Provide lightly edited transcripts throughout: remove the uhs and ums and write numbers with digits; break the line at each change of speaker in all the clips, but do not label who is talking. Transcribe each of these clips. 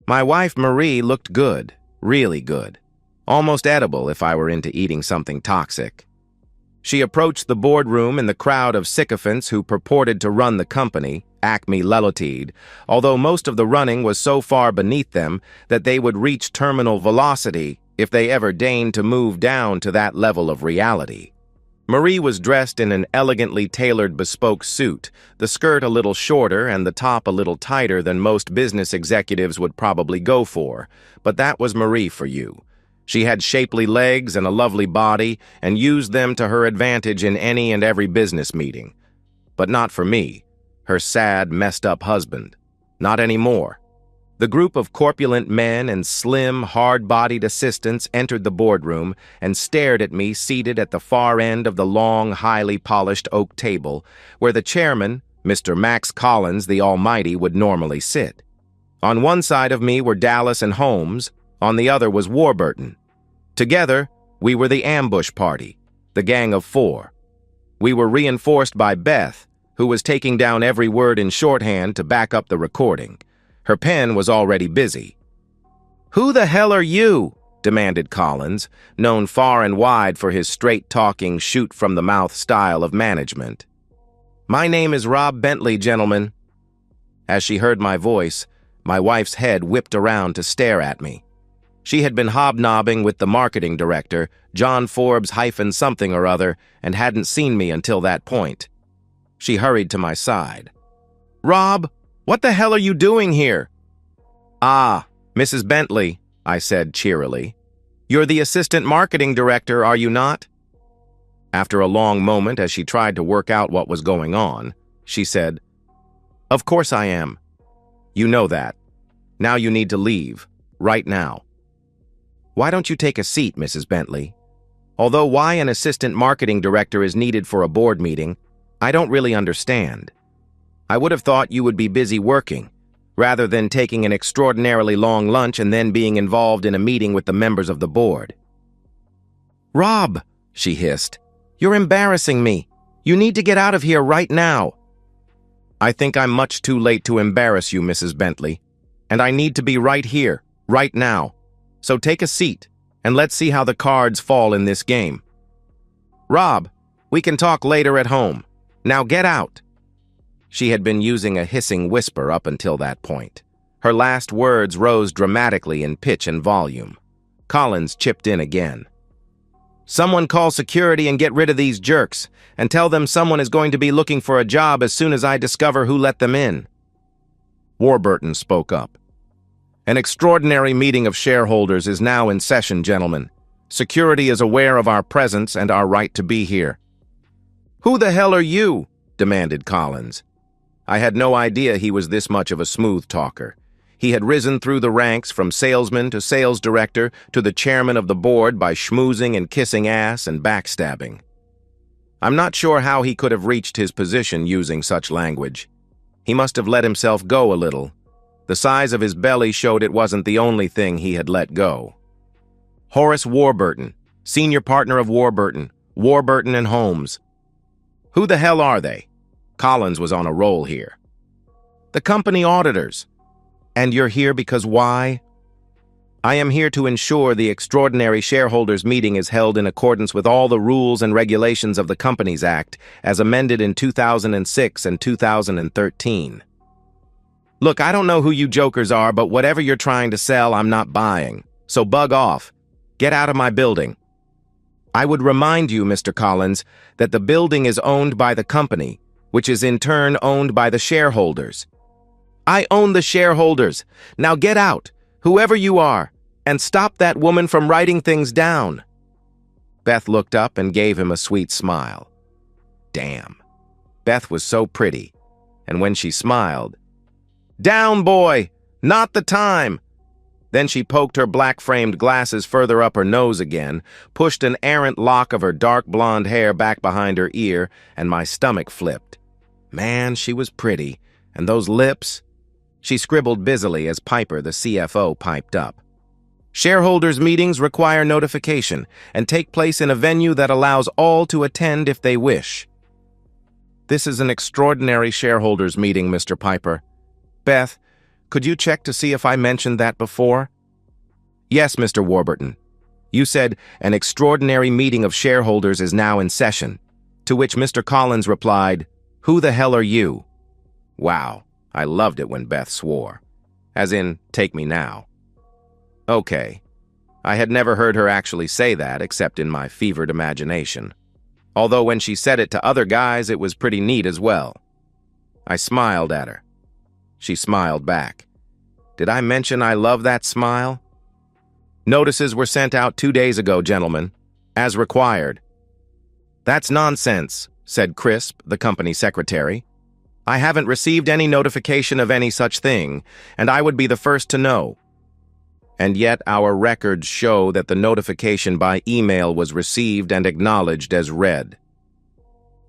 My wife Marie looked good, really good. Almost edible if I were into eating something toxic. She approached the boardroom in the crowd of sycophants who purported to run the company, Acme Lelotide, although most of the running was so far beneath them that they would reach terminal velocity if they ever deigned to move down to that level of reality. Marie was dressed in an elegantly tailored bespoke suit, the skirt a little shorter and the top a little tighter than most business executives would probably go for, but that was Marie for you. She had shapely legs and a lovely body and used them to her advantage in any and every business meeting. But not for me, her sad, messed-up husband. Not anymore. The group of corpulent men and slim, hard-bodied assistants entered the boardroom and stared at me seated at the far end of the long, highly polished oak table, where the chairman, Mr. Max Collins the Almighty, would normally sit. On one side of me were Dallas and Holmes, on the other was Warburton. Together, we were the ambush party, the gang of four. We were reinforced by Beth, who was taking down every word in shorthand to back up the recording. Her pen was already busy. "Who the hell are you?" demanded Collins, known far and wide for his straight-talking, shoot-from-the-mouth style of management. "My name is Rob Bentley, gentlemen." As she heard my voice, my wife's head whipped around to stare at me. She had been hobnobbing with the marketing director, John Forbes-something or other, and hadn't seen me until that point. She hurried to my side. "Rob, what the hell are you doing here?" "Ah, Mrs. Bentley," I said cheerily. "You're the assistant marketing director, are you not?" After a long moment as she tried to work out what was going on, she said, "Of course I am. You know that. Now you need to leave, right now." "Why don't you take a seat, Mrs. Bentley? Although why an assistant marketing director is needed for a board meeting, I don't really understand. I would have thought you would be busy working, rather than taking an extraordinarily long lunch and then being involved in a meeting with the members of the board." "Rob," she hissed, "you're embarrassing me. You need to get out of here right now." "I think I'm much too late to embarrass you, Mrs. Bentley, and I need to be right here, right now. So take a seat, and let's see how the cards fall in this game. Rob, we can talk later at home. Now get out." She had been using a hissing whisper up until that point. Her last words rose dramatically in pitch and volume. Collins chipped in again. "Someone call security and get rid of these jerks, and tell them someone is going to be looking for a job as soon as I discover who let them in." Warburton spoke up. "An extraordinary meeting of shareholders is now in session, gentlemen. Security is aware of our presence and our right to be here." "Who the hell are you?" demanded Collins. I had no idea he was this much of a smooth talker. He had risen through the ranks from salesman to sales director to the chairman of the board by schmoozing and kissing ass and backstabbing. I'm not sure how he could have reached his position using such language. He must have let himself go a little. The size of his belly showed it wasn't the only thing he had let go. "Horace Warburton, senior partner of Warburton and Holmes." "Who the hell are they?" Collins was on a roll here. "The company auditors." "And you're here because why?" "I am here to ensure the extraordinary shareholders meeting is held in accordance with all the rules and regulations of the Companies Act as amended in 2006 and 2013. Look, I don't know who you jokers are, but whatever you're trying to sell, I'm not buying. So bug off. Get out of my building. I would remind you, Mr. Collins, that the building is owned by the company, which is in turn owned by the shareholders. I own the shareholders. Now get out, whoever you are, and stop that woman from writing things down." Beth looked up and gave him a sweet smile. Damn. Beth was so pretty, and when she smiled, "Down, boy! Not the time!" Then she poked her black-framed glasses further up her nose again, pushed an errant lock of her dark blonde hair back behind her ear, and my stomach flipped. Man, she was pretty. And those lips. She scribbled busily as Piper, the CFO, piped up. "Shareholders' meetings require notification and take place in a venue that allows all to attend if they wish." "This is an extraordinary shareholders' meeting, Mr. Piper. Beth, could you check to see if I mentioned that before? Yes, Mr. Warburton. You said an extraordinary meeting of shareholders is now in session, to which Mr. Collins replied, "Who the hell are you?" Wow, I loved it when Beth swore. As in, take me now. Okay. I had never heard her actually say that except in my fevered imagination. Although when she said it to other guys, it was pretty neat as well. I smiled at her. She smiled back. Did I mention I love that smile? Notices were sent out 2 days ago, gentlemen, as required. That's nonsense, said Crisp, the company secretary. I haven't received any notification of any such thing, and I would be the first to know. And yet our records show that the notification by email was received and acknowledged as read.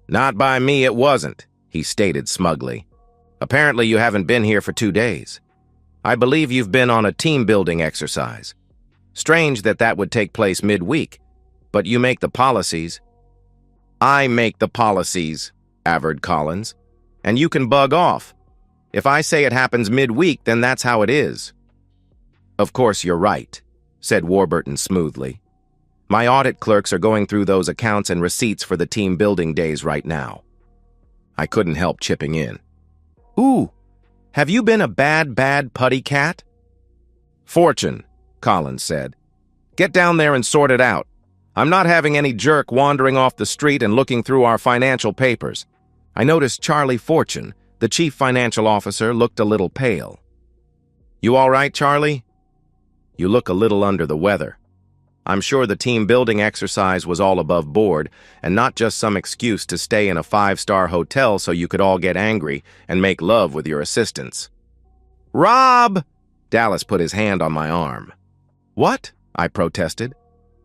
Not by me, it wasn't, he stated smugly. Apparently you haven't been here for 2 days. I believe you've been on a team-building exercise. Strange that that would take place midweek, but you make the policies. I make the policies, averred Collins, and you can bug off. If I say it happens midweek, then that's how it is. Of course you're right, said Warburton smoothly. My audit clerks are going through those accounts and receipts for the team-building days right now. I couldn't help chipping in. Ooh, have you been a bad putty cat? Fortune, Collins said. Get down there and sort it out. I'm not having any jerk wandering off the street and looking through our financial papers. I noticed Charlie Fortune, the chief financial officer, looked a little pale. You all right, Charlie? You look a little under the weather. I'm sure the team-building exercise was all above board and not just some excuse to stay in a 5-star hotel so you could all get angry and make love with your assistants. Rob! Dallas put his hand on my arm. What? I protested.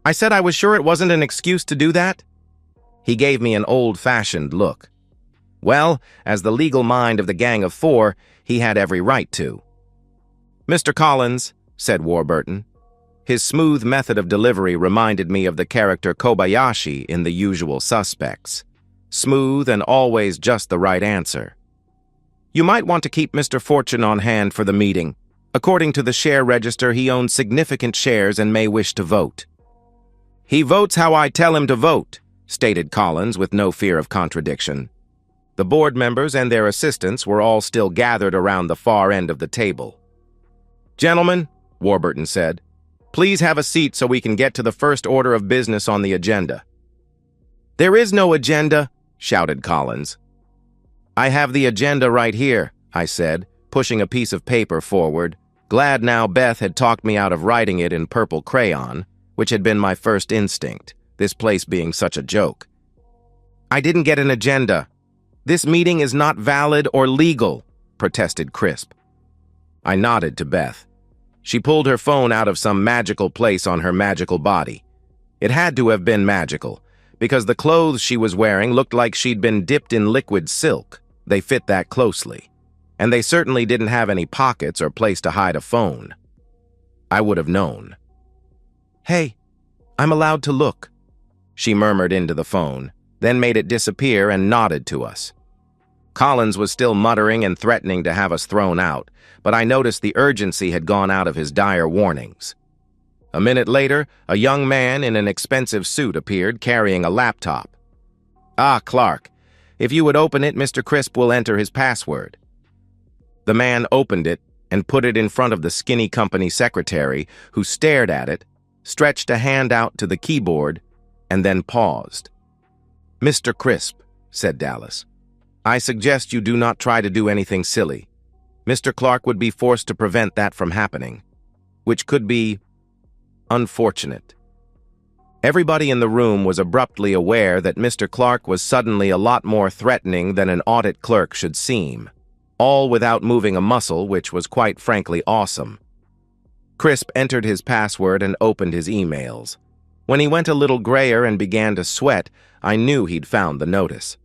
I said I was sure it wasn't an excuse to do that. He gave me an old-fashioned look. Well, as the legal mind of the Gang of Four, he had every right to. Mr. Collins, said Warburton. His smooth method of delivery reminded me of the character Kobayashi in The Usual Suspects. Smooth and always just the right answer. You might want to keep Mr. Fortune on hand for the meeting. According to the share register, he owns significant shares and may wish to vote. He votes how I tell him to vote, stated Collins with no fear of contradiction. The board members and their assistants were all still gathered around the far end of the table. Gentlemen, Warburton said, please have a seat so we can get to the first order of business on the agenda. There is no agenda, shouted Collins. I have the agenda right here, I said, pushing a piece of paper forward, glad now Beth had talked me out of writing it in purple crayon, which had been my first instinct, this place being such a joke. I didn't get an agenda. This meeting is not valid or legal, protested Crisp. I nodded to Beth. She pulled her phone out of some magical place on her magical body. It had to have been magical, because the clothes she was wearing looked like she'd been dipped in liquid silk. They fit that closely. And they certainly didn't have any pockets or place to hide a phone. I would have known. Hey, I'm allowed to look, she murmured into the phone, then made it disappear and nodded to us. Collins was still muttering and threatening to have us thrown out, but I noticed the urgency had gone out of his dire warnings. A minute later, a young man in an expensive suit appeared carrying a laptop. Ah, Clark, if you would open it, Mr. Crisp will enter his password. The man opened it and put it in front of the skinny company secretary, who stared at it, stretched a hand out to the keyboard, and then paused. Mr. Crisp, said Dallas, I suggest you do not try to do anything silly. Mr. Clark would be forced to prevent that from happening, which could be unfortunate. Everybody in the room was abruptly aware that Mr. Clark was suddenly a lot more threatening than an audit clerk should seem, all without moving a muscle, which was quite frankly awesome. Crisp entered his password and opened his emails. When he went a little grayer and began to sweat, I knew he'd found the notice.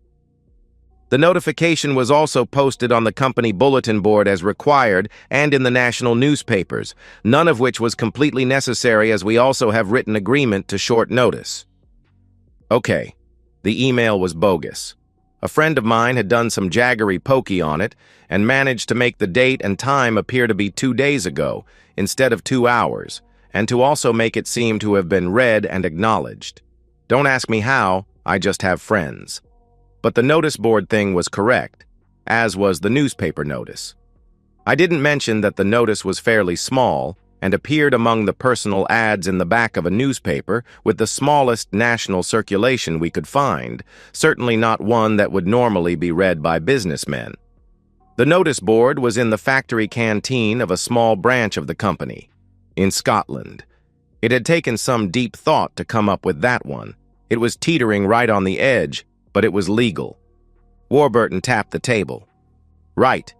The notification was also posted on the company bulletin board as required and in the national newspapers, none of which was completely necessary as we also have written agreement to short notice. Okay, the email was bogus. A friend of mine had done some jaggery pokey on it and managed to make the date and time appear to be 2 days ago instead of 2 hours, and to also make it seem to have been read and acknowledged. Don't ask me how, I just have friends. But the notice board thing was correct, as was the newspaper notice. I didn't mention that the notice was fairly small and appeared among the personal ads in the back of a newspaper with the smallest national circulation we could find, certainly not one that would normally be read by businessmen. The notice board was in the factory canteen of a small branch of the company, in Scotland. It had taken some deep thought to come up with that one. It was teetering right on the edge, but it was legal. Warburton tapped the table. Right.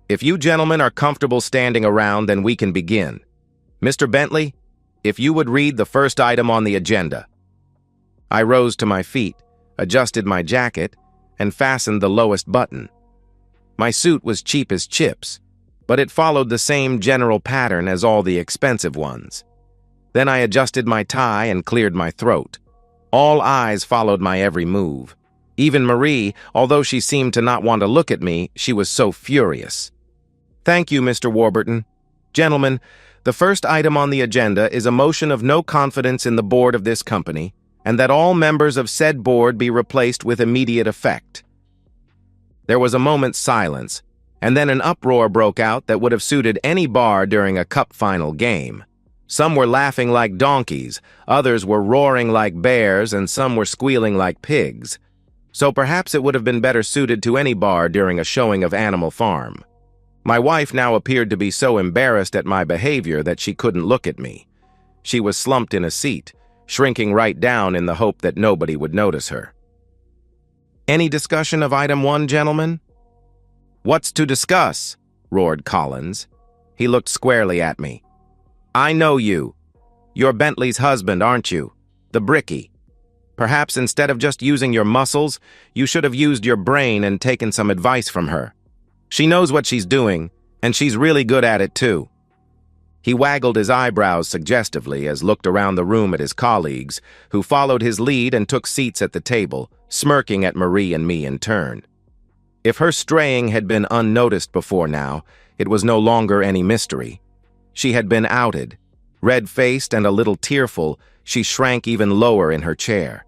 If you gentlemen are comfortable standing around, then we can begin. Mr. Bentley, if you would read the first item on the agenda. I rose to my feet, adjusted my jacket, and fastened the lowest button. My suit was cheap as chips, but it followed the same general pattern as all the expensive ones. Then I adjusted my tie and cleared my throat. All eyes followed my every move. Even Marie, although she seemed to not want to look at me, she was so furious. Thank you, Mr. Warburton. Gentlemen, the first item on the agenda is a motion of no confidence in the board of this company, and that all members of said board be replaced with immediate effect. There was a moment's silence, and then an uproar broke out that would have suited any bar during a cup final game. Some were laughing like donkeys, others were roaring like bears, and some were squealing like pigs. So perhaps it would have been better suited to any bar during a showing of Animal Farm. My wife now appeared to be so embarrassed at my behavior that she couldn't look at me. She was slumped in a seat, shrinking right down in the hope that nobody would notice her. Any discussion of item 1, gentlemen? What's to discuss? Roared Collins. He looked squarely at me. I know you. You're Bentley's husband, aren't you? The brickie. Perhaps instead of just using your muscles, you should have used your brain and taken some advice from her. She knows what she's doing, and she's really good at it too. He waggled his eyebrows suggestively as looked around the room at his colleagues, who followed his lead and took seats at the table, smirking at Marie and me in turn. If her straying had been unnoticed before now, it was no longer any mystery. She had been outed. Red-faced and a little tearful, she shrank even lower in her chair.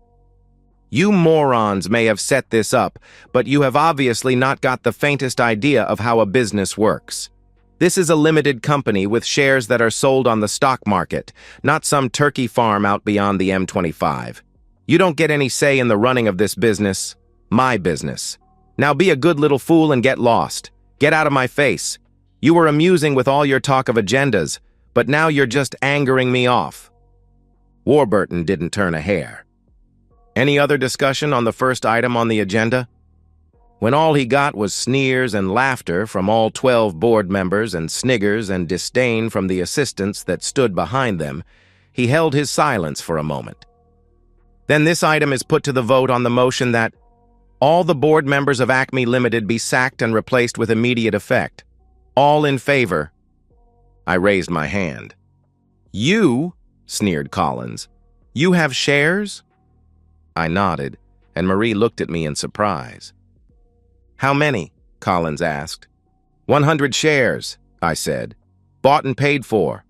You morons may have set this up, but you have obviously not got the faintest idea of how a business works. This is a limited company with shares that are sold on the stock market, not some turkey farm out beyond the M25. You don't get any say in the running of this business. My business. Now be a good little fool and get lost. Get out of my face. You were amusing with all your talk of agendas, but now you're just angering me off. Warburton didn't turn a hair. Any other discussion on the first item on the agenda? When all he got was sneers and laughter from all 12 board members and sniggers and disdain from the assistants that stood behind them, he held his silence for a moment. Then this item is put to the vote on the motion that all the board members of Acme Limited be sacked and replaced with immediate effect. All in favor? I raised my hand. You? Sneered Collins. You have shares? I nodded, and Marie looked at me in surprise. How many? Collins asked. 100 shares, I said. Bought and paid for.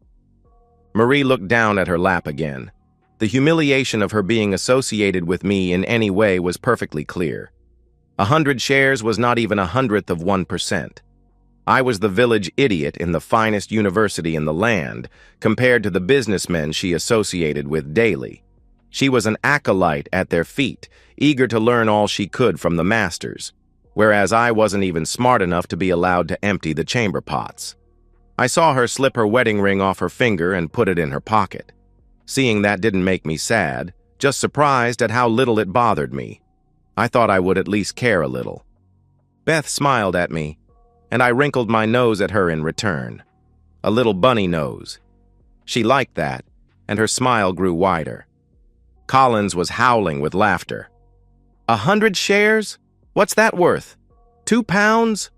Marie looked down at her lap again. The humiliation of her being associated with me in any way was perfectly clear. 100 shares was not even 1/100th of 1%. I was the village idiot in the finest university in the land, compared to the businessmen she associated with daily. She was an acolyte at their feet, eager to learn all she could from the masters, whereas I wasn't even smart enough to be allowed to empty the chamber pots. I saw her slip her wedding ring off her finger and put it in her pocket. Seeing that didn't make me sad, just surprised at how little it bothered me. I thought I would at least care a little. Beth smiled at me, and I wrinkled my nose at her in return. A little bunny nose. She liked that, and her smile grew wider. Collins was howling with laughter. 100 shares? What's that worth? £2?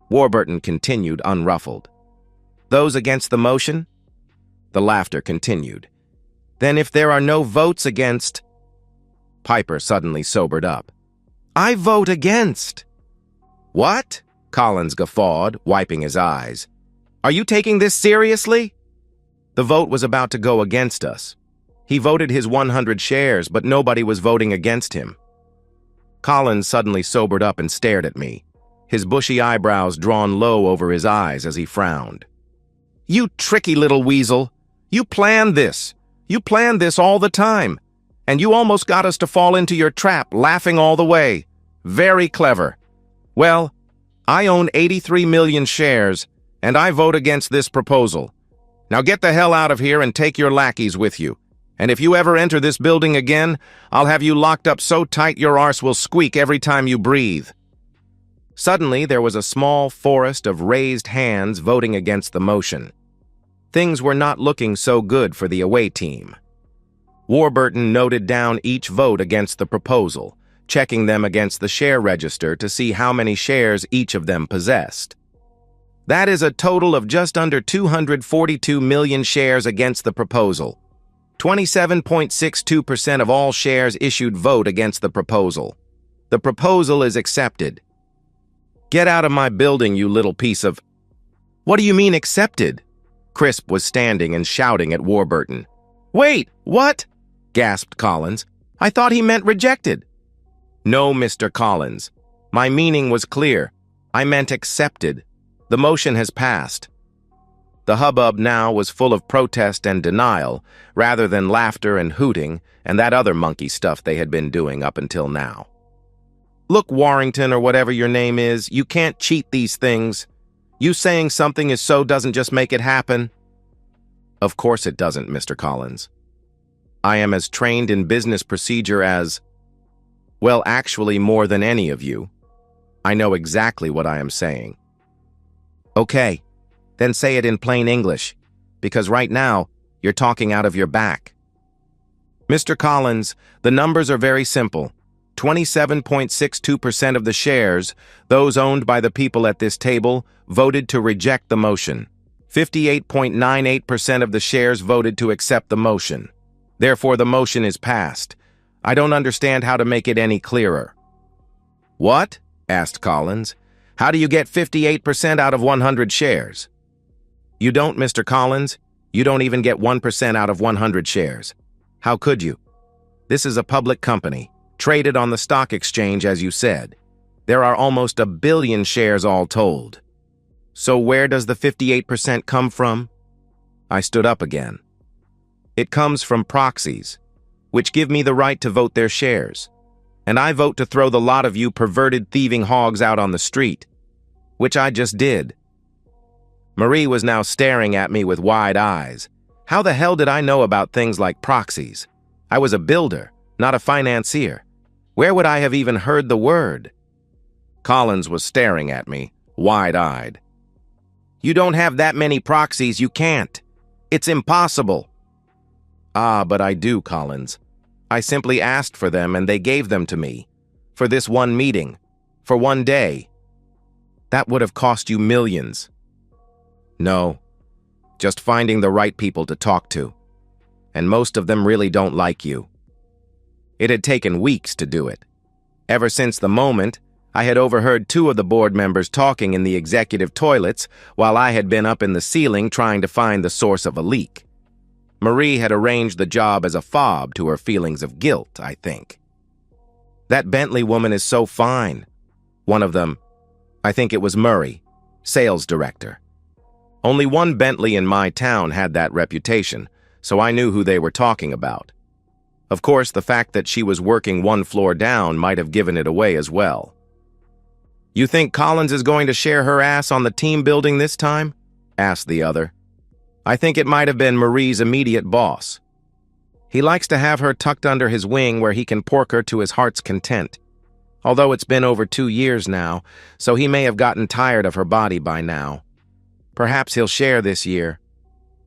Warburton continued unruffled. Those against the motion? The laughter continued. Then if there are no votes against... Piper suddenly sobered up. I vote against." "What?" Collins guffawed, wiping his eyes. "Are you taking this seriously?" The vote was about to go against us. He voted his 100 shares, but nobody was voting against him. Collins suddenly sobered up and stared at me, his bushy eyebrows drawn low over his eyes as he frowned. "You tricky little weasel. You planned this. You planned this all the time. And you almost got us to fall into your trap, laughing all the way. Very clever. Well, I own 83 million shares, and I vote against this proposal. Now get the hell out of here and take your lackeys with you. And if you ever enter this building again, I'll have you locked up so tight your arse will squeak every time you breathe." Suddenly, there was a small forest of raised hands voting against the motion. Things were not looking so good for the away team. Warburton noted down each vote against the proposal, checking them against the share register to see how many shares each of them possessed. "That is a total of just under 242 million shares against the proposal. 27.62% of all shares issued vote against the proposal. The proposal is accepted." "Get out of my building, you little piece of—" "What do you mean accepted?" Crisp was standing and shouting at Warburton. "Wait, what?" gasped Collins. "I thought he meant rejected." "No, Mr. Collins. My meaning was clear. I meant accepted. The motion has passed." The hubbub now was full of protest and denial, rather than laughter and hooting and that other monkey stuff they had been doing up until now. "Look, Warrington, or whatever your name is, you can't cheat these things. You saying something is so doesn't just make it happen." "Of course it doesn't, Mr. Collins. I am as trained in business procedure as, well, actually more than any of you. I know exactly what I am saying." "Okay, then say it in plain English, because right now, you're talking out of your back." "Mr. Collins, the numbers are very simple. 27.62% of the shares, those owned by the people at this table, voted to reject the motion. 58.98% of the shares voted to accept the motion. Therefore, the motion is passed. I don't understand how to make it any clearer." "What?" asked Collins. "How do you get 58% out of 100 shares?" "You don't, Mr. Collins. You don't even get 1% out of 100 shares. How could you? This is a public company, traded on the stock exchange, as you said. There are almost 1 billion shares all told. So where does the 58% come from?" I stood up again. "It comes from proxies, which give me the right to vote their shares. And I vote to throw the lot of you perverted thieving hogs out on the street, which I just did." Marie was now staring at me with wide eyes. How the hell did I know about things like proxies? I was a builder, not a financier. Where would I have even heard the word? Collins was staring at me, wide-eyed. "You don't have that many proxies, you can't. It's impossible." "Ah, but I do, Collins. I simply asked for them and they gave them to me. For this one meeting. For one day. That would have cost you millions." "No. Just finding the right people to talk to. And most of them really don't like you." It had taken weeks to do it. Ever since the moment, I had overheard 2 of the board members talking in the executive toilets while I had been up in the ceiling trying to find the source of a leak. Marie had arranged the job as a fob to her feelings of guilt, I think. "That Bentley woman is so fine." One of them, I think it was Murray, sales director. Only one Bentley in my town had that reputation, so I knew who they were talking about. Of course, the fact that she was working 1 floor down might have given it away as well. "You think Collins is going to share her ass on the team building this time?" asked the other. "I think it might have been Marie's immediate boss. He likes to have her tucked under his wing where he can pork her to his heart's content. Although it's been over 2 years now, so he may have gotten tired of her body by now. Perhaps he'll share this year.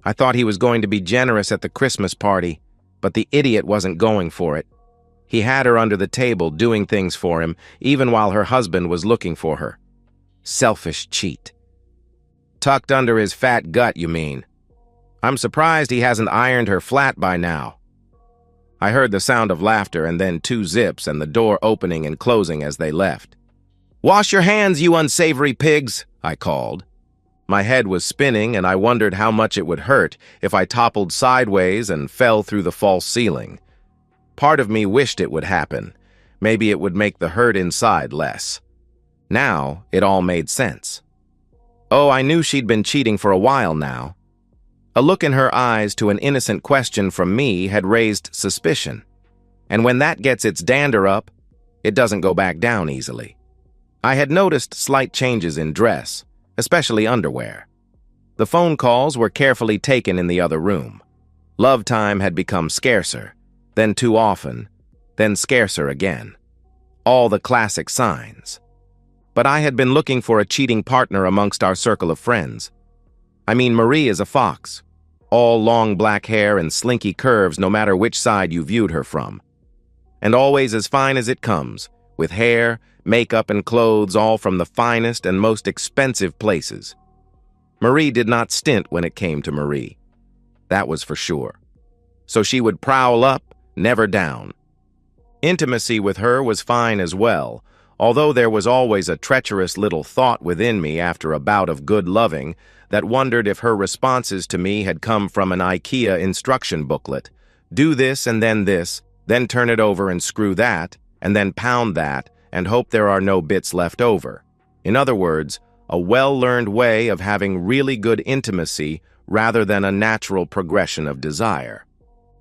I thought he was going to be generous at the Christmas party, but the idiot wasn't going for it. He had her under the table doing things for him, even while her husband was looking for her. Selfish cheat." "Tucked under his fat gut, you mean? I'm surprised he hasn't ironed her flat by now." I heard the sound of laughter and then two zips and the door opening and closing as they left. "Wash your hands, you unsavory pigs," I called. My head was spinning and I wondered how much it would hurt if I toppled sideways and fell through the false ceiling. Part of me wished it would happen. Maybe it would make the hurt inside less. Now, it all made sense. Oh, I knew she'd been cheating for a while now. A look in her eyes to an innocent question from me had raised suspicion. And when that gets its dander up, it doesn't go back down easily. I had noticed slight changes in dress, especially underwear. The phone calls were carefully taken in the other room. Love time had become scarcer, then too often, then scarcer again. All the classic signs. But I had been looking for a cheating partner amongst our circle of friends. I mean, Marie is a fox. All long black hair and slinky curves no matter which side you viewed her from. And always as fine as it comes, with hair, makeup, and clothes all from the finest and most expensive places. Marie did not stint when it came to Marie. That was for sure. So she would prowl up, never down. Intimacy with her was fine as well, although there was always a treacherous little thought within me after a bout of good loving that wondered if her responses to me had come from an IKEA instruction booklet. Do this and then turn it over and screw that, and then pound that, and hope there are no bits left over. In other words, a well-learned way of having really good intimacy rather than a natural progression of desire.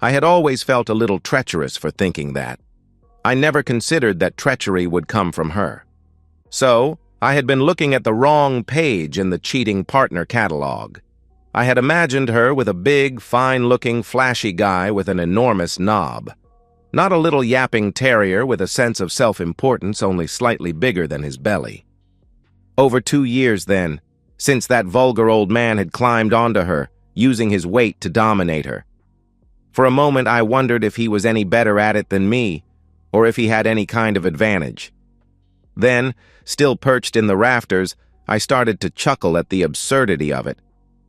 I had always felt a little treacherous for thinking that. I never considered that treachery would come from her. So, I had been looking at the wrong page in the cheating partner catalog. I had imagined her with a big, fine-looking, flashy guy with an enormous knob. Not a little yapping terrier with a sense of self-importance only slightly bigger than his belly. Over 2 years then, since that vulgar old man had climbed onto her, using his weight to dominate her. For a moment I wondered if he was any better at it than me, or if he had any kind of advantage. Then, still perched in the rafters, I started to chuckle at the absurdity of it,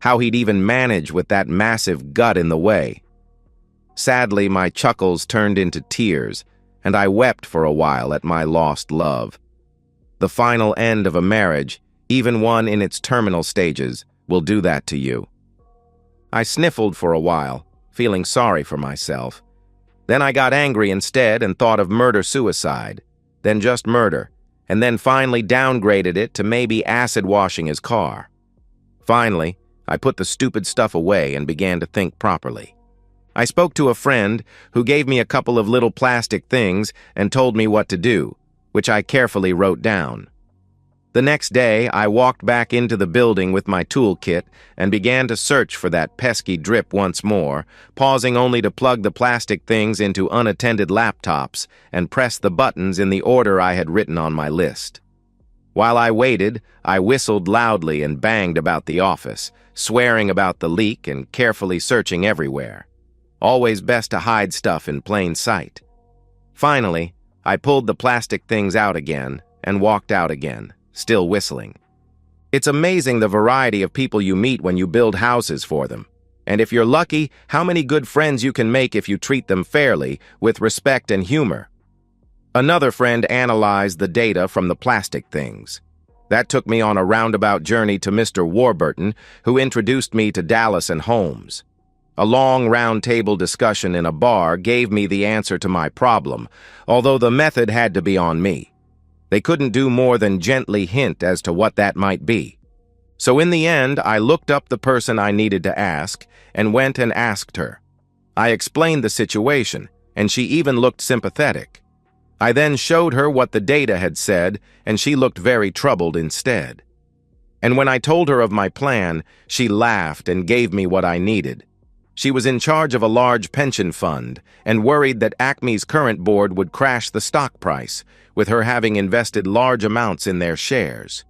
how he'd even manage with that massive gut in the way. Sadly, my chuckles turned into tears, and I wept for a while at my lost love. The final end of a marriage, even one in its terminal stages, will do that to you. I sniffled for a while, feeling sorry for myself. Then I got angry instead and thought of murder-suicide, then just murder, and then finally downgraded it to maybe acid washing his car. Finally, I put the stupid stuff away and began to think properly. I spoke to a friend who gave me a couple of little plastic things and told me what to do, which I carefully wrote down. The next day, I walked back into the building with my toolkit and began to search for that pesky drip once more, pausing only to plug the plastic things into unattended laptops and press the buttons in the order I had written on my list. While I waited, I whistled loudly and banged about the office, swearing about the leak and carefully searching everywhere. Always best to hide stuff in plain sight. Finally, I pulled the plastic things out again and walked out again, still whistling. It's amazing the variety of people you meet when you build houses for them. And if you're lucky, how many good friends you can make if you treat them fairly, with respect and humor. Another friend analyzed the data from the plastic things. That took me on a roundabout journey to Mr. Warburton, who introduced me to Dallas and Holmes. A long round-table discussion in a bar gave me the answer to my problem, although the method had to be on me. They couldn't do more than gently hint as to what that might be. So in the end, I looked up the person I needed to ask and went and asked her. I explained the situation, and she even looked sympathetic. I then showed her what the data had said, and she looked very troubled instead. And when I told her of my plan, she laughed and gave me what I needed. She was in charge of a large pension fund and worried that Acme's current board would crash the stock price, with her having invested large amounts in their shares.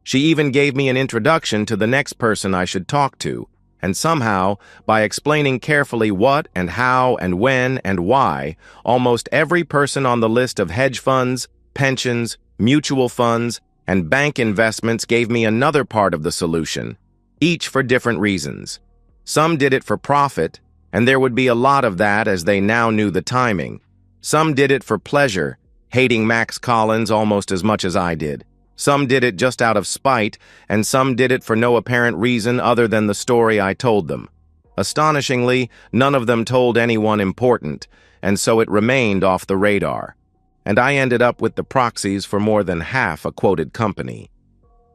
She even gave me an introduction to the next person I should talk to, and somehow, by explaining carefully what and how and when and why, almost every person on the list of hedge funds, pensions, mutual funds, and bank investments gave me another part of the solution, each for different reasons. Some did it for profit, And there would be a lot of that as they now knew the timing. Some did it for pleasure, hating Max Collins almost as much as I did. Some did it just out of spite, and some did it for no apparent reason other than the story I told them. Astonishingly, none of them told anyone important, and so it remained off the radar. And I ended up with the proxies for more than half a quoted company.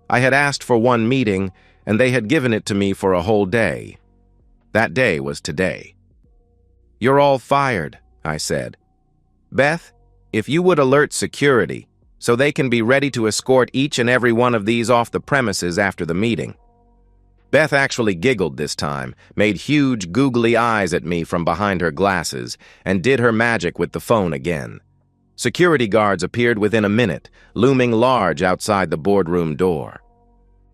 I had asked for one meeting, and they had given it to me for a whole day. That day was today. "You're all fired," I said. "Beth, if you would alert security, so they can be ready to escort each and every one of these off the premises after the meeting." Beth actually giggled this time, made huge googly eyes at me from behind her glasses, and did her magic with the phone again. Security guards appeared within a minute, looming large outside the boardroom door.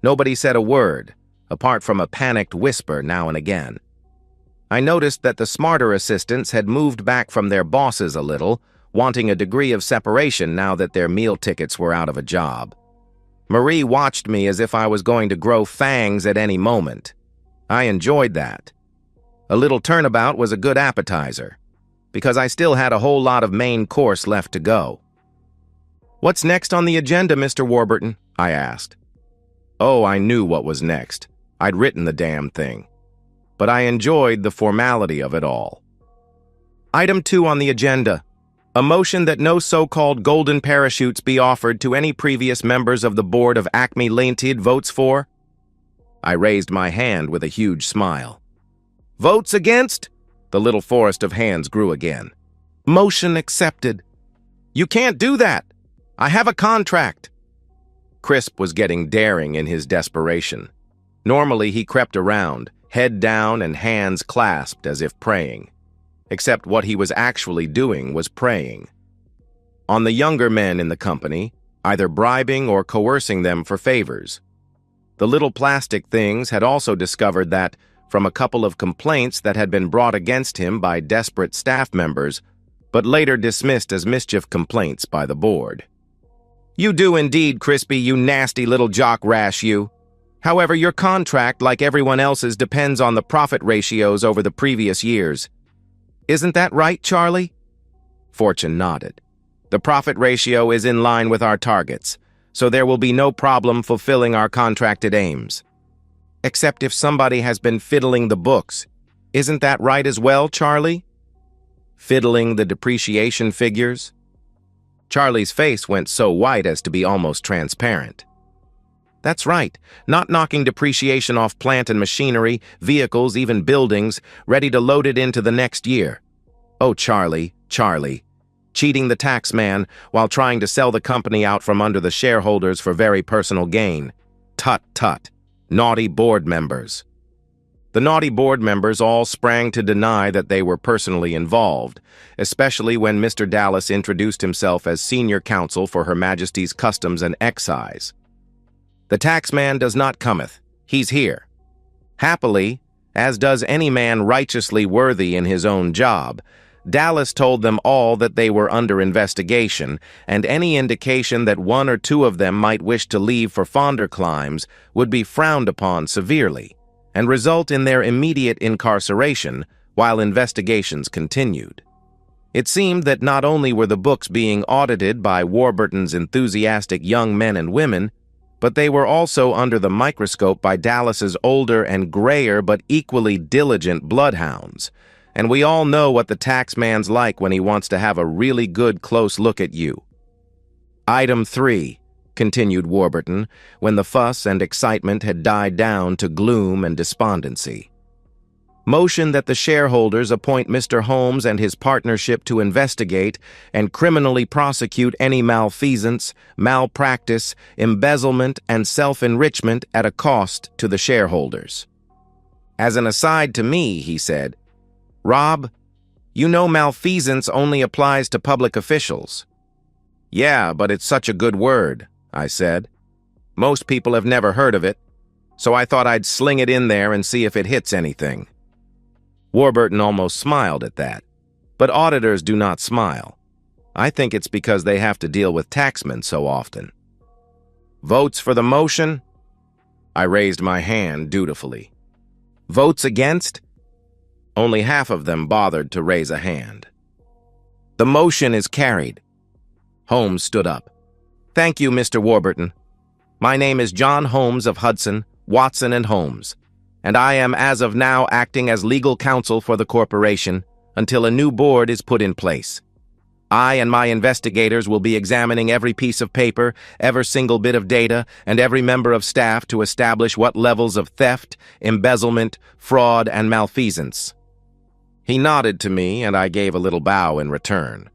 Nobody said a word, apart from a panicked whisper now and again. I noticed that the smarter assistants had moved back from their bosses a little, wanting a degree of separation now that their meal tickets were out of a job. Marie watched me as if I was going to grow fangs at any moment. I enjoyed that. A little turnabout was a good appetizer, because I still had a whole lot of main course left to go. "What's next on the agenda, Mr. Warburton?" I asked. Oh, I knew what was next. I'd written the damn thing. But I enjoyed the formality of it all. Item 2 on the agenda. A motion that no so-called golden parachutes be offered to any previous members of the board of Acme Limited votes for. I raised my hand with a huge smile. Votes against? The little forest of hands grew again. Motion accepted. You can't do that. I have a contract. Crisp was getting daring in his desperation. Normally he crept around, head down and hands clasped as if praying. Except what he was actually doing was praying. On the younger men in the company, either bribing or coercing them for favors. The little plastic things had also discovered that, from a couple of complaints that had been brought against him by desperate staff members, but later dismissed as mischief complaints by the board. You do indeed, Crispy, you nasty little jock rash, you. However, your contract, like everyone else's, depends on the profit ratios over the previous years. Isn't that right, Charlie? Fortune nodded. The profit ratio is in line with our targets, so there will be no problem fulfilling our contracted aims. Except if somebody has been fiddling the books. Isn't that right as well, Charlie? Fiddling the depreciation figures? Charlie's face went so white as to be almost transparent. That's right, not knocking depreciation off plant and machinery, vehicles, even buildings, ready to load it into the next year. Oh, Charlie. Cheating the tax man while trying to sell the company out from under the shareholders for very personal gain. Tut. Naughty board members. The naughty board members all sprang to deny that they were personally involved, especially when Mr. Dallas introduced himself as senior counsel for Her Majesty's Customs and Excise. The taxman does not cometh, he's here. Happily, as does any man righteously worthy in his own job, Dallas told them all that they were under investigation, and any indication that one or two of them might wish to leave for fonder climes would be frowned upon severely, and result in their immediate incarceration while investigations continued. It seemed that not only were the books being audited by Warburton's enthusiastic young men and women, but they were also under the microscope by Dallas's older and grayer but equally diligent bloodhounds, and we all know what the taxman's like when he wants to have a really good close look at you. Item 3, continued Warburton, when the fuss and excitement had died down to gloom and despondency. Motion that the shareholders appoint Mr. Holmes and his partnership to investigate and criminally prosecute any malfeasance, malpractice, embezzlement, and self-enrichment at a cost to the shareholders. As an aside to me, he said, Rob, you know malfeasance only applies to public officials. Yeah, but it's such a good word, I said. Most people have never heard of it, so I thought I'd sling it in there and see if it hits anything. Warburton almost smiled at that, but auditors do not smile. I think it's because they have to deal with taxmen so often. Votes for the motion? I raised my hand dutifully. Votes against? Only half of them bothered to raise a hand. The motion is carried. Holmes stood up. Thank you, Mr. Warburton. My name is John Holmes of Hudson, Watson and Holmes, and I am as of now acting as legal counsel for the corporation until a new board is put in place. I and my investigators will be examining every piece of paper, every single bit of data, and every member of staff to establish what levels of theft, embezzlement, fraud, and malfeasance. He nodded to me, and I gave a little bow in return.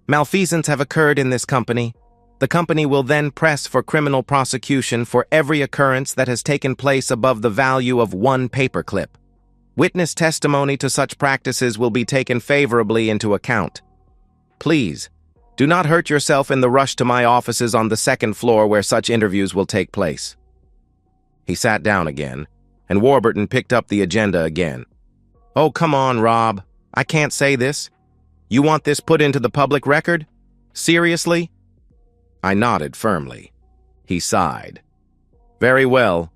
Malfeasance have occurred in this company. The company will then press for criminal prosecution for every occurrence that has taken place above the value of one paperclip. Witness testimony to such practices will be taken favorably into account. Please, do not hurt yourself in the rush to my offices on the second floor where such interviews will take place. He sat down again, and Warburton picked up the agenda again. Oh, come on, Rob. I can't say this. You want this put into the public record? Seriously? I nodded firmly. He sighed. Very well.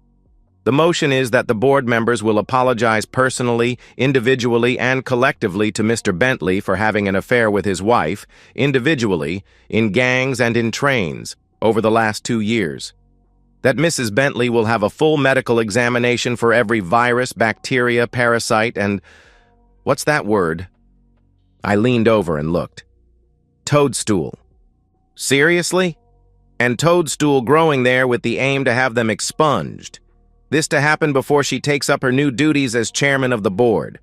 The motion is that the board members will apologize personally, individually, and collectively to Mr. Bentley for having an affair with his wife, individually, in gangs and in trains, over the last 2 years. That Mrs. Bentley will have a full medical examination for every virus, bacteria, parasite, and... what's that word? I leaned over and looked. Toadstool. Seriously? And toadstool growing there with the aim to have them expunged. This to happen before she takes up her new duties as chairman of the board.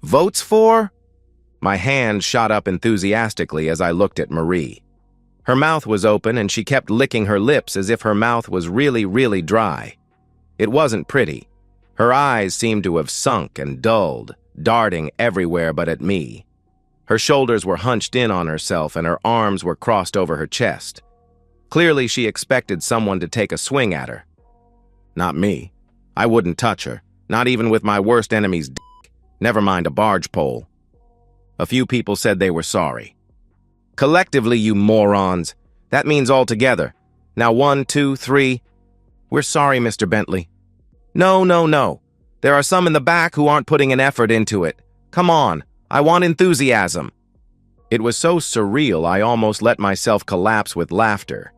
Votes for? My hand shot up enthusiastically as I looked at Marie. Her mouth was open and she kept licking her lips as if her mouth was really, really dry. It wasn't pretty. Her eyes seemed to have sunk and dulled, darting everywhere but at me. Her shoulders were hunched in on herself and her arms were crossed over her chest. Clearly she expected someone to take a swing at her. Not me. I wouldn't touch her, not even with my worst enemy's dick, never mind a barge pole. A few people said they were sorry. Collectively, you morons. That means all together. Now 1, 2, 3. We're sorry, Mr. Bentley. No. There are some in the back who aren't putting an effort into it. Come on, I want enthusiasm. It was so surreal I almost let myself collapse with laughter.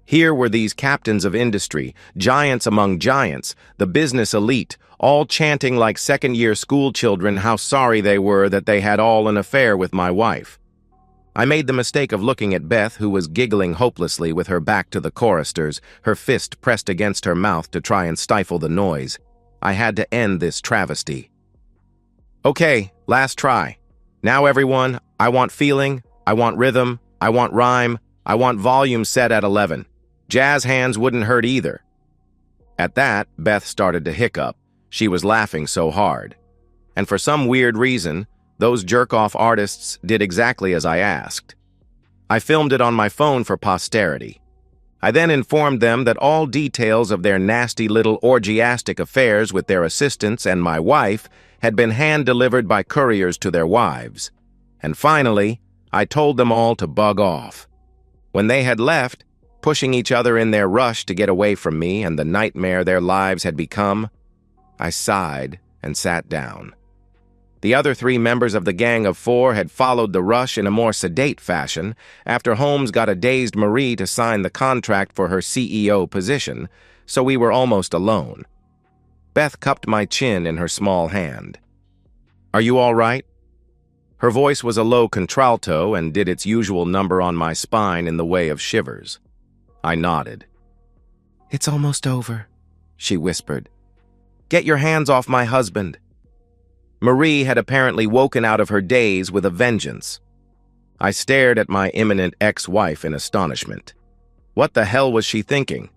Here were these captains of industry, giants among giants, the business elite, all chanting like second-year school children how sorry they were that they had all an affair with my wife. I made the mistake of looking at Beth, who was giggling hopelessly with her back to the choristers, her fist pressed against her mouth to try and stifle the noise. I had to end this travesty. Okay, last try. Now everyone, I want feeling, I want rhythm, I want rhyme, I want volume set at 11. Jazz hands wouldn't hurt either. At that, Beth started to hiccup. She was laughing so hard. And for some weird reason, those jerk-off artists did exactly as I asked. I filmed it on my phone for posterity. I then informed them that all details of their nasty little orgiastic affairs with their assistants and my wife had been hand-delivered by couriers to their wives. And finally, I told them all to bug off. When they had left, pushing each other in their rush to get away from me and the nightmare their lives had become, I sighed and sat down. The other 3 members of the gang of 4 had followed the rush in a more sedate fashion after Holmes got a dazed Marie to sign the contract for her CEO position, so we were almost alone. Beth cupped my chin in her small hand. Are you all right? Her voice was a low contralto and did its usual number on my spine in the way of shivers. I nodded. It's almost over, she whispered. Get your hands off my husband. Marie had apparently woken out of her daze with a vengeance. I stared at my imminent ex-wife in astonishment. What the hell was she thinking?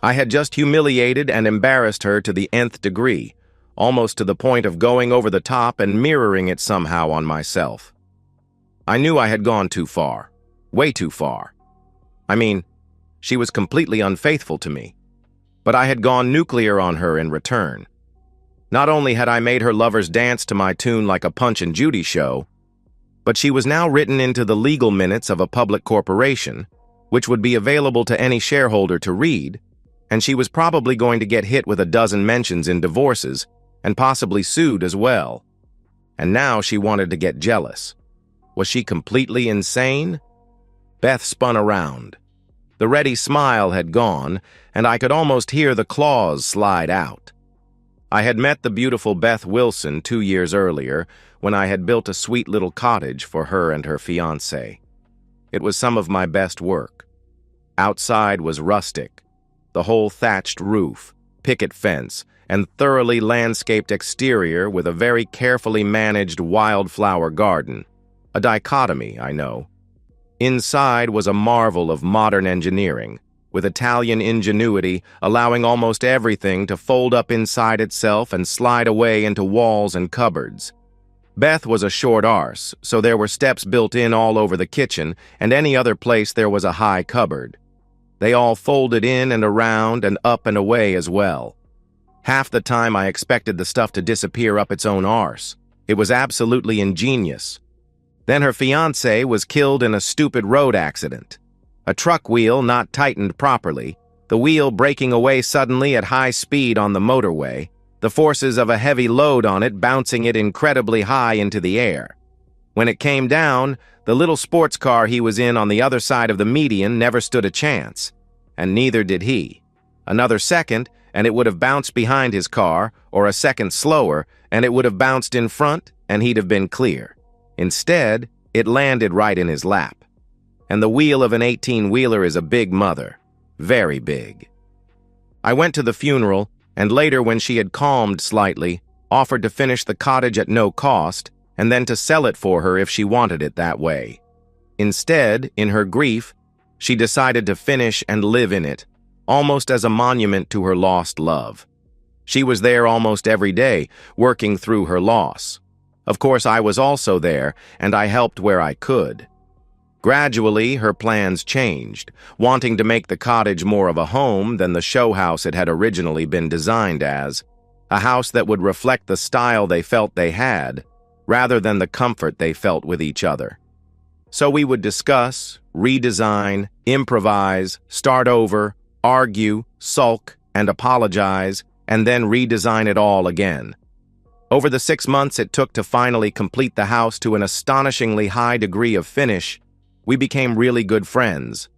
I had just humiliated and embarrassed her to the nth degree, almost to the point of going over the top and mirroring it somehow on myself. I knew I had gone too far, way too far. I mean, she was completely unfaithful to me, but I had gone nuclear on her in return. Not only had I made her lovers dance to my tune like a Punch and Judy show, but she was now written into the legal minutes of a public corporation, which would be available to any shareholder to read, and she was probably going to get hit with a dozen mentions in divorces and possibly sued as well. And now she wanted to get jealous. Was she completely insane? Beth spun around. The ready smile had gone, and I could almost hear the claws slide out. I had met the beautiful Beth Wilson 2 years earlier when I had built a sweet little cottage for her and her fiancé. It was some of my best work. Outside was rustic, the whole thatched roof, picket fence, and thoroughly landscaped exterior with a very carefully managed wildflower garden. A dichotomy, I know. Inside was a marvel of modern engineering, with Italian ingenuity allowing almost everything to fold up inside itself and slide away into walls and cupboards. Beth was a short arse, so there were steps built in all over the kitchen, and any other place there was a high cupboard. They all folded in and around and up and away as well. Half the time I expected the stuff to disappear up its own arse. It was absolutely ingenious. Then her fiancé was killed in a stupid road accident. A truck wheel not tightened properly, the wheel breaking away suddenly at high speed on the motorway, the forces of a heavy load on it bouncing it incredibly high into the air. When it came down, the little sports car he was in on the other side of the median never stood a chance, and neither did he. Another second, and it would have bounced behind his car, or a second slower, and it would have bounced in front, and he'd have been clear. Instead, it landed right in his lap. And the wheel of an 18-wheeler is a big mother. Very big. I went to the funeral, and later when she had calmed slightly, offered to finish the cottage at no cost, and then to sell it for her if she wanted it that way. Instead, in her grief, she decided to finish and live in it, almost as a monument to her lost love. She was there almost every day, working through her loss. Of course, I was also there, and I helped where I could. Gradually, her plans changed, wanting to make the cottage more of a home than the show house it had originally been designed as, a house that would reflect the style they felt they had, rather than the comfort they felt with each other. So we would discuss, redesign, improvise, start over, argue, sulk, and apologize, and then redesign it all again. Over the 6 months it took to finally complete the house to an astonishingly high degree of finish, we became really good friends.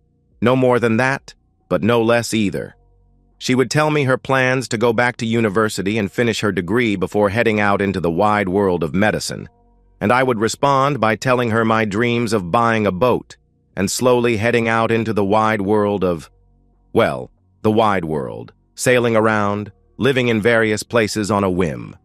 No more than that, but no less either. She would tell me her plans to go back to university and finish her degree before heading out into the wide world of medicine, and I would respond by telling her my dreams of buying a boat and slowly heading out into the wide world of, well, the wide world, sailing around, living in various places on a whim.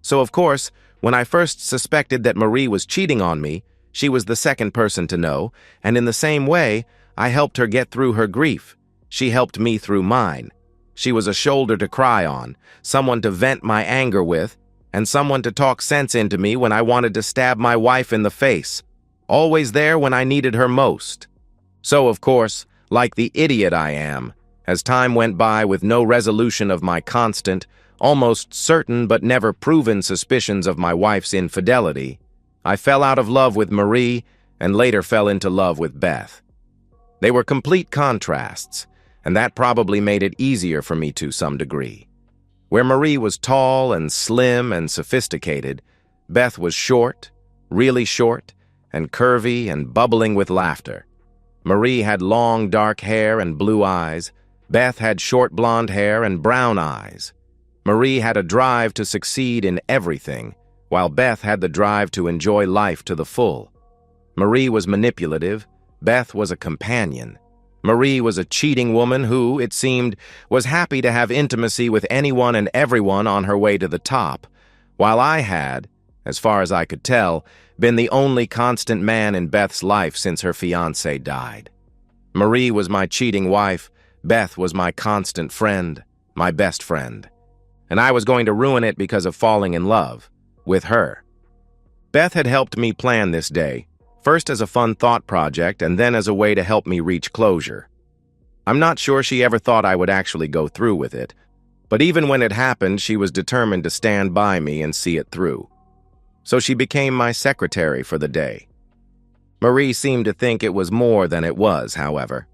So, of course, when I first suspected that Marie was cheating on me, she was the second person to know, and in the same way, I helped her get through her grief. She helped me through mine. She was a shoulder to cry on, someone to vent my anger with, and someone to talk sense into me when I wanted to stab my wife in the face, always there when I needed her most. So, of course, like the idiot I am, as time went by with no resolution of my constant, almost certain but never proven suspicions of my wife's infidelity, I fell out of love with Marie and later fell into love with Beth. They were complete contrasts, and that probably made it easier for me to some degree. Where Marie was tall and slim and sophisticated, Beth was short, really short, and curvy and bubbling with laughter. Marie had long dark hair and blue eyes. Beth had short blonde hair and brown eyes. Marie had a drive to succeed in everything, while Beth had the drive to enjoy life to the full. Marie was manipulative. Beth was a companion. Marie was a cheating woman who, it seemed, was happy to have intimacy with anyone and everyone on her way to the top, while I had, as far as I could tell, been the only constant man in Beth's life since her fiancé died. Marie was my cheating wife. Beth was my constant friend, my best friend. And I was going to ruin it because of falling in love with her. Beth had helped me plan this day, first as a fun thought project and then as a way to help me reach closure. I'm not sure she ever thought I would actually go through with it, but even when it happened, she was determined to stand by me and see it through. So she became my secretary for the day. Marie seemed to think it was more than it was, however.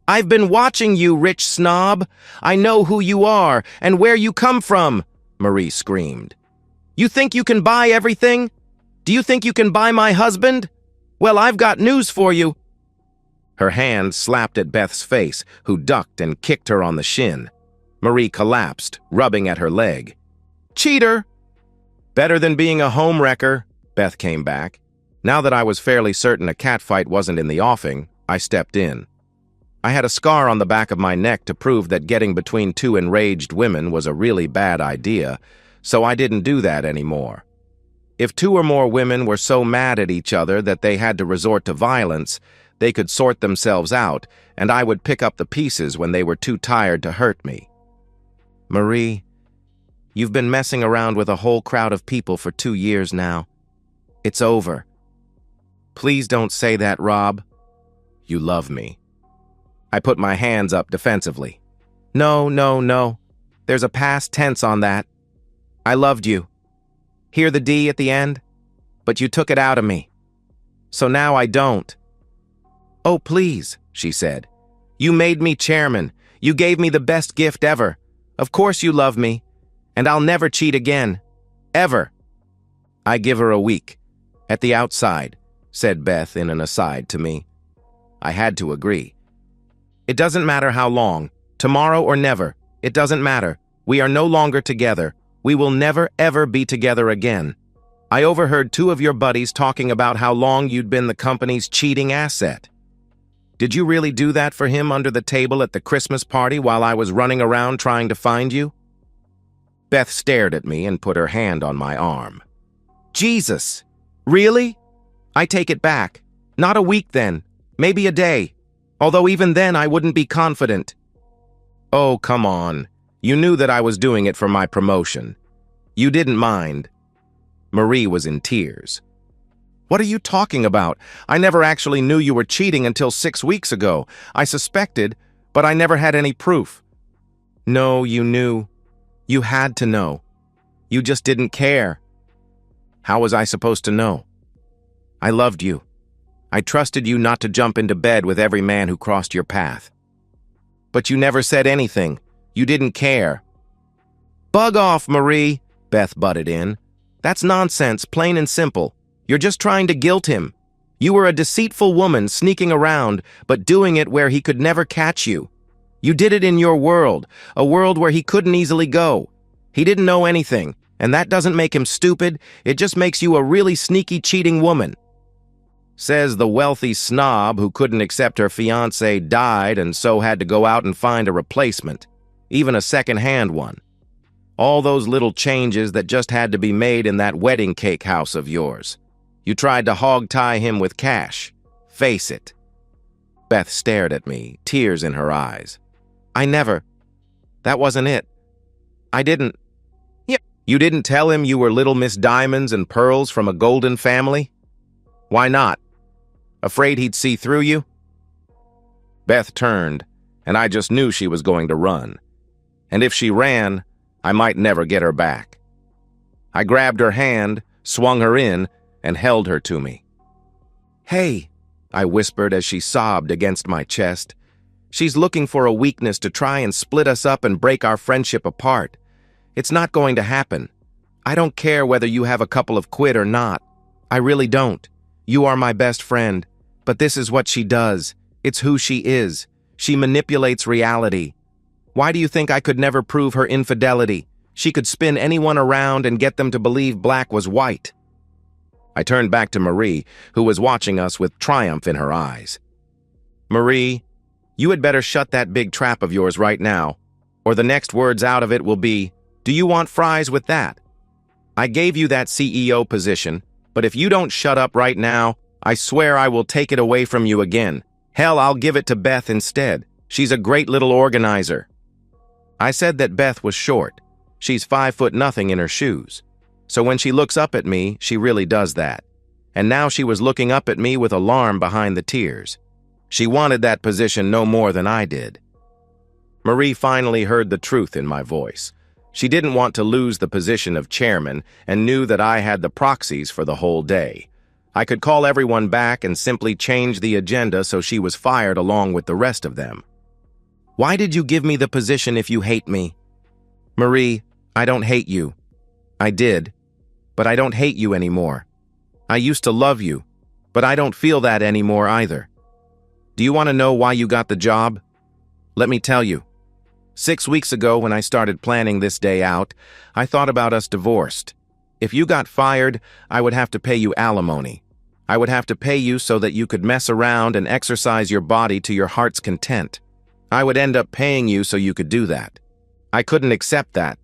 "I've been watching you, rich snob. I know who you are and where you come from. Marie screamed. "You think you can buy everything? Do you think you can buy my husband? Well, I've got news for you." Her hand slapped at Beth's face, who ducked and kicked her on the shin. Marie collapsed, rubbing at her leg. "Cheater!" "Better than being a homewrecker," Beth came back. Now that I was fairly certain a catfight wasn't in the offing, I stepped in. I had a scar on the back of my neck to prove that getting between two enraged women was a really bad idea, so I didn't do that anymore. If two or more women were so mad at each other that they had to resort to violence, they could sort themselves out, and I would pick up the pieces when they were too tired to hurt me. "Marie, you've been messing around with a whole crowd of people for 2 years now. It's over." "Please don't say that, Rob. You love me." I put my hands up defensively. No. There's a past tense on that. I loved you. Hear the D at the end? But you took it out of me. So now I don't. "Oh, please," she said. "You made me chairman. You gave me the best gift ever. Of course you love me. And I'll never cheat again. Ever." "I give her a week. At the outside," said Beth in an aside to me. I had to agree. "It doesn't matter how long. Tomorrow or never. It doesn't matter. We are no longer together. We will never, ever be together again. I overheard 2 of your buddies talking about how long you'd been the company's cheating asset. Did you really do that for him under the table at the Christmas party while I was running around trying to find you?" Beth stared at me and put her hand on my arm. "Jesus! Really? I take it back. Not a week then. Maybe a day. Although even then I wouldn't be confident." "Oh, come on. You knew that I was doing it for my promotion. You didn't mind." Marie was in tears. "What are you talking about? I never actually knew you were cheating until 6 weeks ago. I suspected, but I never had any proof." "No, you knew. You had to know. You just didn't care." "How was I supposed to know? I loved you. I trusted you not to jump into bed with every man who crossed your path. But you never said anything. You didn't care." "Bug off, Marie," Beth butted in. "That's nonsense, plain and simple. You're just trying to guilt him. You were a deceitful woman sneaking around, but doing it where he could never catch you. You did it in your world, a world where he couldn't easily go. He didn't know anything, and that doesn't make him stupid. It just makes you a really sneaky, cheating woman." Says the wealthy snob who couldn't accept her fiancé died and so had to go out and find a replacement, even a second-hand one. All those little changes that just had to be made in that wedding cake house of yours. You tried to hog-tie him with cash. Face it. Beth stared at me, tears in her eyes. "I never. That wasn't it. I didn't." "Yep. You didn't tell him you were Little Miss Diamonds and Pearls from a golden family? Why not? Afraid he'd see through you?" Beth turned, and I just knew she was going to run. And if she ran, I might never get her back. I grabbed her hand, swung her in, and held her to me. "Hey," I whispered as she sobbed against my chest. "She's looking for a weakness to try and split us up and break our friendship apart. It's not going to happen. I don't care whether you have a couple of quid or not. I really don't. You are my best friend. But this is what she does. It's who she is. She manipulates reality. Why do you think I could never prove her infidelity? She could spin anyone around and get them to believe black was white." I turned back to Marie, who was watching us with triumph in her eyes. "Marie, you had better shut that big trap of yours right now, or the next words out of it will be, 'Do you want fries with that?' I gave you that CEO position, but if you don't shut up right now, I swear I will take it away from you again. Hell, I'll give it to Beth instead. She's a great little organizer." I said that Beth was short. She's 5'0" in her shoes. So when she looks up at me, she really does that. And now she was looking up at me with alarm behind the tears. She wanted that position no more than I did. Marie finally heard the truth in my voice. She didn't want to lose the position of chairman and knew that I had the proxies for the whole day. I could call everyone back and simply change the agenda so she was fired along with the rest of them. "Why did you give me the position if you hate me?" "Marie, I don't hate you. I did, but I don't hate you anymore. I used to love you, but I don't feel that anymore either. Do you want to know why you got the job? Let me tell you. 6 weeks ago, when I started planning this day out, I thought about us divorced. If you got fired, I would have to pay you alimony. I would have to pay you so that you could mess around and exercise your body to your heart's content. I would end up paying you so you could do that. I couldn't accept that.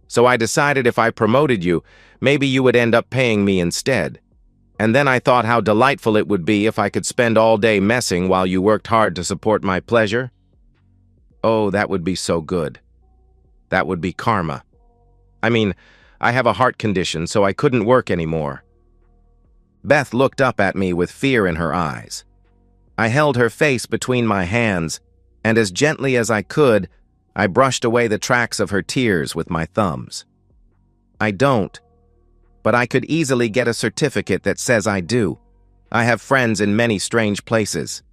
So I decided if I promoted you, maybe you would end up paying me instead. And then I thought how delightful it would be if I could spend all day messing while you worked hard to support my pleasure. Oh, that would be so good. That would be karma. I mean, I have a heart condition, so I couldn't work anymore. Beth looked up at me with fear in her eyes. I held her face between my hands, and as gently as I could, I brushed away the tracks of her tears with my thumbs. I don't, but I could easily get a certificate that says I do. I have friends in many strange places.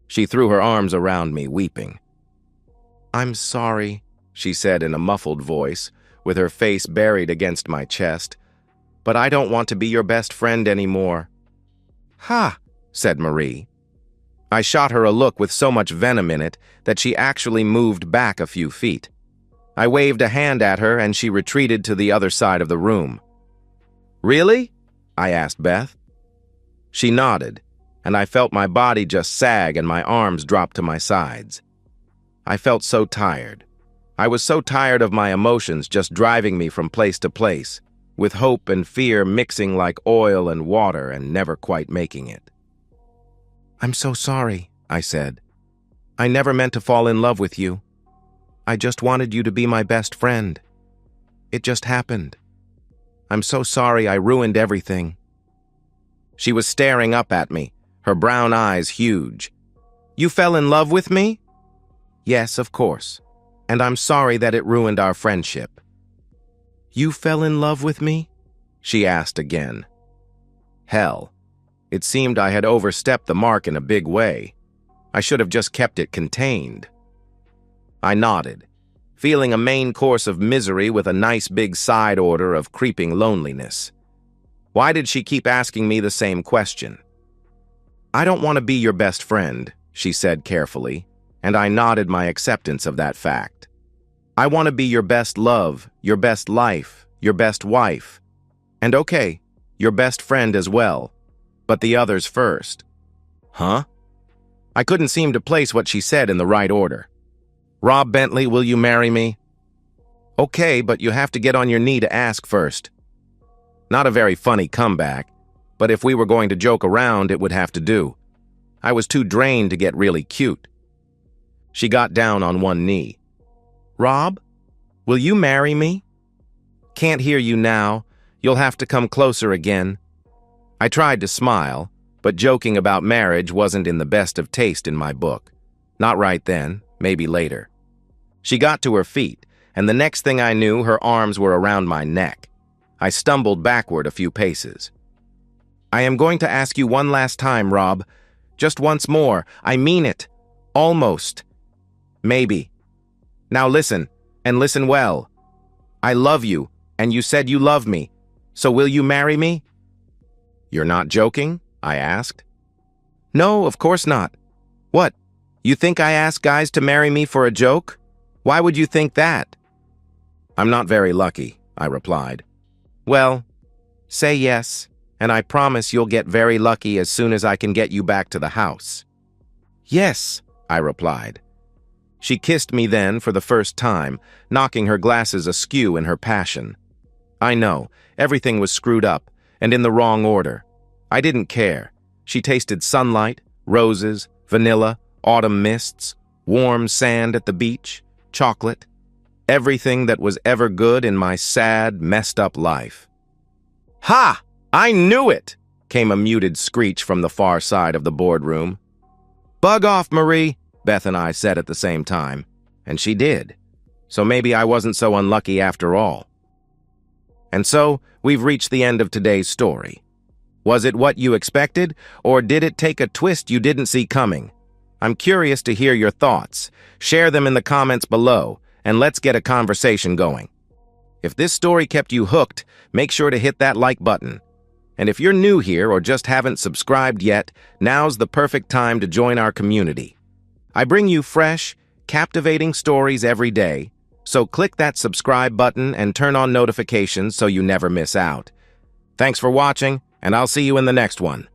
She threw her arms around me, weeping. I'm sorry, she said in a muffled voice, with her face buried against my chest, but I don't want to be your best friend anymore. Ha, said Marie. I shot her a look with so much venom in it that she actually moved back a few feet. I waved a hand at her and she retreated to the other side of the room. Really? I asked Beth. She nodded, and I felt my body just sag and my arms drop to my sides. I felt so tired. I was so tired of my emotions just driving me from place to place, with hope and fear mixing like oil and water and never quite making it. I'm so sorry, I said. I never meant to fall in love with you. I just wanted you to be my best friend. It just happened. I'm so sorry I ruined everything. She was staring up at me, her brown eyes huge. You fell in love with me? Yes, of course. And I'm sorry that it ruined our friendship. You fell in love with me? She asked again. Hell, it seemed I had overstepped the mark in a big way. I should have just kept it contained. I nodded, feeling a main course of misery with a nice big side order of creeping loneliness. Why did she keep asking me the same question? I don't want to be your best friend, she said carefully, and I nodded my acceptance of that fact. I want to be your best love, your best life, your best wife. And okay, your best friend as well, but the others first. Huh? I couldn't seem to place what she said in the right order. Rob Bentley, will you marry me? Okay, but you have to get on your knee to ask first. Not a very funny comeback, but if we were going to joke around, it would have to do. I was too drained to get really cute. She got down on one knee. Rob, will you marry me? Can't hear you now. You'll have to come closer again. I tried to smile, but joking about marriage wasn't in the best of taste in my book. Not right then, maybe later. She got to her feet, and the next thing I knew, her arms were around my neck. I stumbled backward a few paces. I am going to ask you one last time, Rob. Just once more. I mean it. Almost. Maybe. Now listen, and listen well. I love you, and you said you love me. So will you marry me? You're not joking? I asked. No, of course not. What? You think I ask guys to marry me for a joke? Why would you think that? I'm not very lucky, I replied. Well, say yes, and I promise you'll get very lucky as soon as I can get you back to the house. Yes, I replied. She kissed me then for the first time, knocking her glasses askew in her passion. I know, everything was screwed up, and in the wrong order. I didn't care. She tasted sunlight, roses, vanilla, autumn mists, warm sand at the beach, chocolate, everything that was ever good in my sad, messed-up life. Ha! I knew it! Came a muted screech from the far side of the boardroom. Bug off, Marie, Beth and I said at the same time, and she did. So maybe I wasn't so unlucky after all. And so, we've reached the end of today's story. Was it what you expected, or did it take a twist you didn't see coming? I'm curious to hear your thoughts. Share them in the comments below, and let's get a conversation going. If this story kept you hooked, make sure to hit that like button. And if you're new here or just haven't subscribed yet, now's the perfect time to join our community. I bring you fresh, captivating stories every day, so click that subscribe button and turn on notifications so you never miss out. Thanks for watching, and I'll see you in the next one.